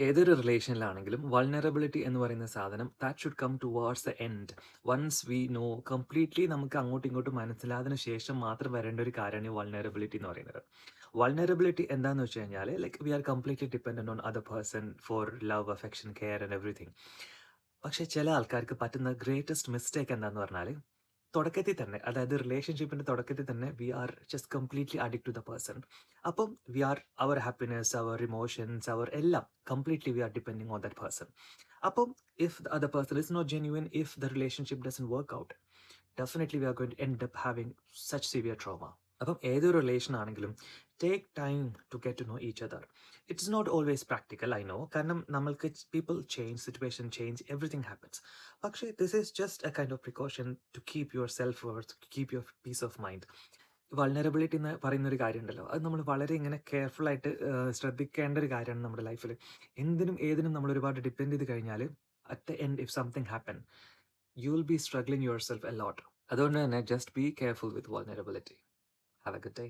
ഏതൊരു റിലേഷനിലാണെങ്കിലും വൾനറബിലിറ്റി എന്ന് പറയുന്ന സാധനം that should come towards the end. Once we know completely നമുക്ക് അങ്ങോട്ടും ഇങ്ങോട്ടും മനസ്സിലായതിനു ശേഷം മാത്രം വരേണ്ട ഒരു കാര്യമാണ് ഈ വൾനറബിലിറ്റി എന്ന് പറയുന്നത്. വൾനറബിലിറ്റി എന്താണെന്ന് വെച്ച് കഴിഞ്ഞാൽ like we are completely dependent on other person for love, affection, care and everything. പക്ഷേ ചില ആൾക്കാർക്ക് പറ്റുന്ന ഗ്രേറ്റസ്റ്റ് മിസ്റ്റേക്ക് എന്താന്ന് പറഞ്ഞാൽ തുടക്കത്തിൽ തന്നെ, അതായത് റിലേഷൻഷിപ്പിന്റെ തുടക്കത്തിൽ തന്നെ we are just completely addict to the person. അപ്പം we are our happiness, our emotions, our എല്ലാം completely we are depending on that person. അപ്പം if the other person is not genuine, if the relationship doesn't work out, definitely we are going to end up having such severe trauma. അപ്പം ഏതൊരു relation ആണെങ്കിലും take time to get to know each other. It's not always practical, I know, കാരണം നമ്മൾക്ക് people change, situation change, everything happens. പക്ഷേ this is just a kind of precaution to keep your self worth, keep your peace of mind. Vulnerability എന്ന് പറയുന്ന ഒരു കാര്യമുണ്ടല്ലോ, അത് നമ്മൾ വളരെ ഇങ്ങനെ കെയർഫുൾ ആയിട്ട് ശ്രദ്ധിക്കേണ്ട ഒരു കാര്യമാണ് നമ്മുടെ ലൈഫിൽ. എന്തിനും ഏതിനും നമ്മൾ ഒരുപാട് ഡിപ്പെൻഡ് ചെയ്ത് കഴിഞ്ഞാൽ at the end if something happen you will be struggling your self a lot. അതുകൊണ്ട് തന്നെ just be careful with vulnerability. Have A good day.